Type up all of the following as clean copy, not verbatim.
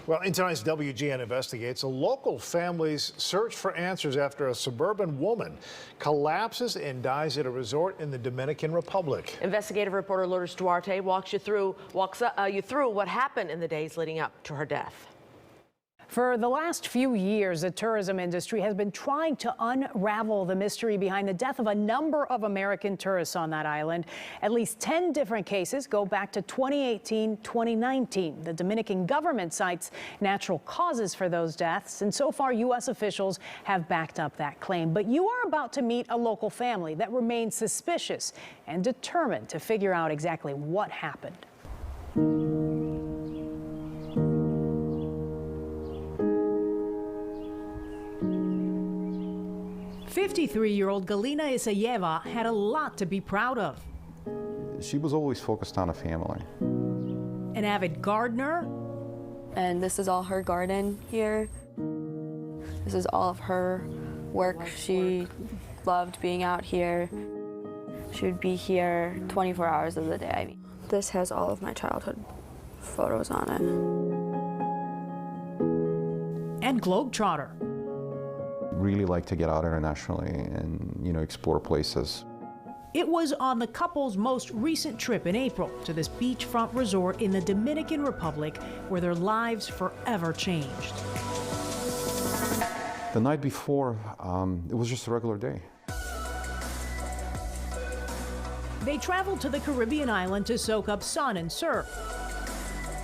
Well, in tonight's WGN Investigates, a local family's search for answers after a suburban woman collapses and dies at a resort in the Dominican Republic. Investigative reporter Lourdes Duarte walks you through what happened in the days leading up to her death. For the last few years, the tourism industry has been trying to unravel the mystery behind the death of a number of American tourists on that island. At least 10 different cases go back to 2018, 2019. The Dominican government cites natural causes for those deaths, and so far U.S. officials have backed up that claim. But you are about to meet a local family that remains suspicious and determined to figure out exactly what happened. 53-year-old Galina Isayeva had a lot to be proud of. She was always focused on a family. An avid gardener. And this is all her garden here. This is all of her work. She loved being out here. She would be here 24 hours of the day. This has all of my childhood photos on it. And globetrotter. Really like to get out internationally and, explore places. It was on the couple's most recent trip in April to this beachfront resort in the Dominican Republic where their lives forever changed. The night before, it was just a regular day. They traveled to the Caribbean island to soak up sun and surf.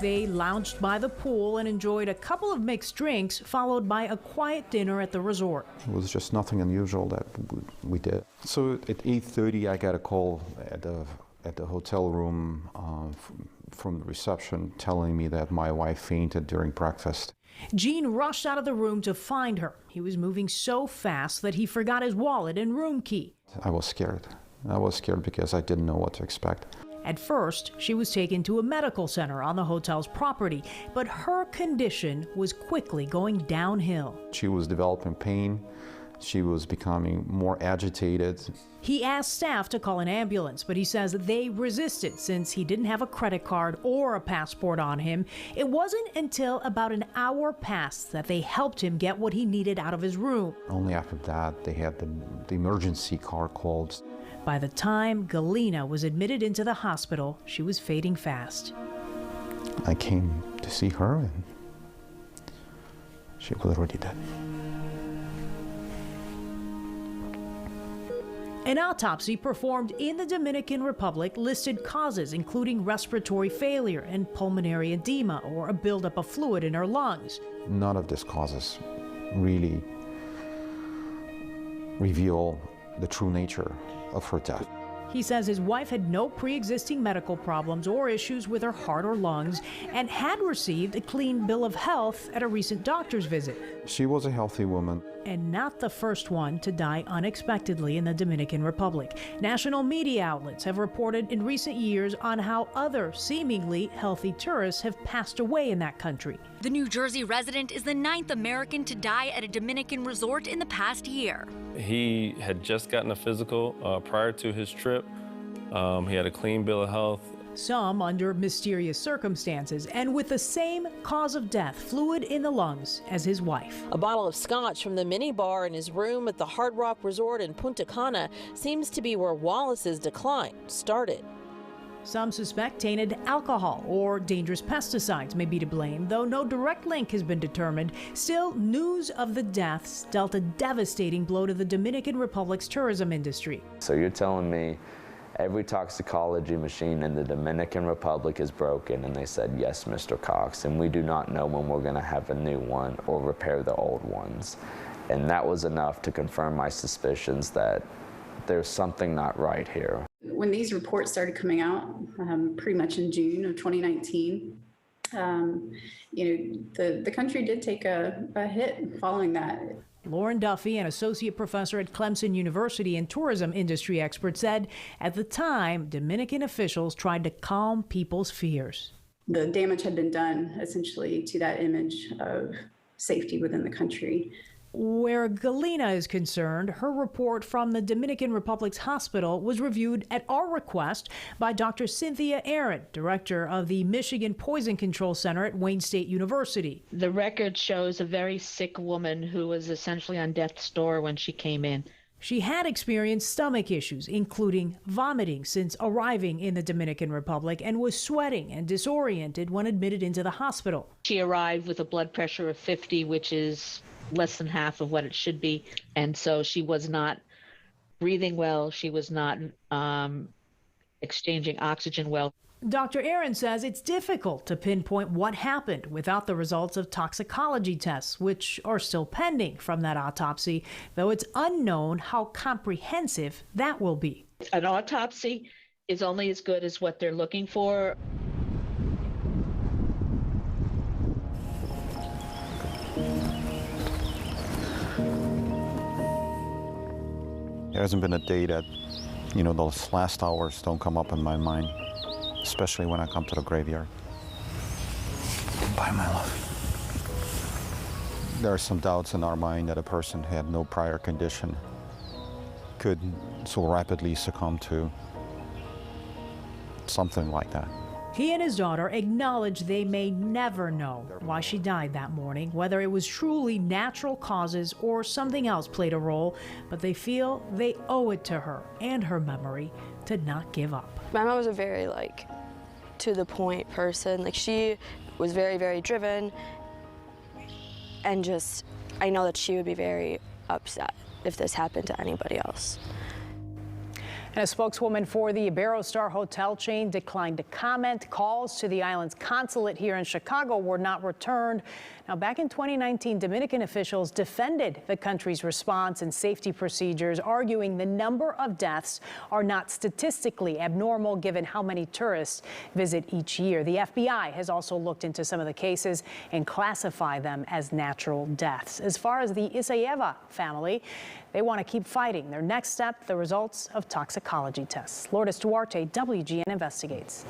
They lounged by the pool and enjoyed a couple of mixed drinks, followed by a quiet dinner at the resort. It was just nothing unusual that we did. So at 8:30, I got a call at the hotel room from the reception telling me that my wife fainted during breakfast. Gene rushed out of the room to find her. He was moving so fast that he forgot his wallet and room key. I was scared. I was scared because I didn't know what to expect. At first, she was taken to a medical center on the hotel's property, but her condition was quickly going downhill. She was developing pain. She was becoming more agitated. He asked staff to call an ambulance, but he says they resisted since he didn't have a credit card or a passport on him. It wasn't until about an hour passed that they helped him get what he needed out of his room. Only after that, they had the emergency car called. By the time Galina was admitted into the hospital, she was fading fast. I came to see her, and she was already dead. An autopsy performed in the Dominican Republic listed causes including respiratory failure and pulmonary edema, or a buildup of fluid in her lungs. None of these causes really reveal the true nature of her death. He says his wife had no pre-existing medical problems or issues with her heart or lungs and had received a clean bill of health at a recent doctor's visit. She was a healthy woman. And not the first one to die unexpectedly in the Dominican Republic. National media outlets have reported in recent years on how other seemingly healthy tourists have passed away in that country. The New Jersey resident is the 9th American to die at a Dominican resort in the past year. He had just gotten a physical prior to his trip. He had a clean bill of health. Some under mysterious circumstances and with the same cause of death, fluid in the lungs, as his wife. A bottle of scotch from the minibar in his room at the Hard Rock Resort in Punta Cana seems to be where Wallace's decline started. Some suspect tainted alcohol or dangerous pesticides may be to blame, though no direct link has been determined. Still, news of the deaths dealt a devastating blow to the Dominican Republic's tourism industry. So you're telling me every toxicology machine in the Dominican Republic is broken? And they said, yes, Mr. Cox, and we do not know when we're going to have a new one or repair the old ones. And that was enough to confirm my suspicions that there's something not right here. When these reports started coming out, pretty much in June of 2019, the country did take a hit following that. Lauren Duffy, an associate professor at Clemson University and tourism industry expert, said at the time, Dominican officials tried to calm people's fears. The damage had been done essentially to that image of safety within the country. Where Galena is concerned, her report from the Dominican Republic's hospital was reviewed at our request by Dr. Cynthia Aaron, director of the Michigan Poison Control Center at Wayne State University. The record shows a very sick woman who was essentially on death's door when she came in. She had experienced stomach issues, including vomiting, since arriving in the Dominican Republic, and was sweating and disoriented when admitted into the hospital. She arrived with a blood pressure of 50, which is less than half of what it should be. And so she was not breathing well. She was not exchanging oxygen well. Dr. Aaron says it's difficult to pinpoint what happened without the results of toxicology tests, which are still pending from that autopsy, though it's unknown how comprehensive that will be. An autopsy is only as good as what they're looking for. There hasn't been a day that, those last hours don't come up in my mind, especially when I come to the graveyard. Bye, my love. There are some doubts in our mind that a person who had no prior condition could so rapidly succumb to something like that. He and his daughter acknowledge they may never know why she died that morning, whether it was truly natural causes or something else played a role, but they feel they owe it to her and her memory to not give up. My mom was a very, to the point person. She was very, very driven, and I know that she would be very upset if this happened to anybody else. And a spokeswoman for the Iberostar hotel chain declined to comment. Calls to the island's consulate here in Chicago were not returned. Now, back in 2019, Dominican officials defended the country's response and safety procedures, arguing the number of deaths are not statistically abnormal given how many tourists visit each year. The FBI has also looked into some of the cases and classified them as natural deaths. As far as the Isayeva family, they want to keep fighting. Their next step, the results of toxicology tests. Lourdes Duarte, WGN Investigates.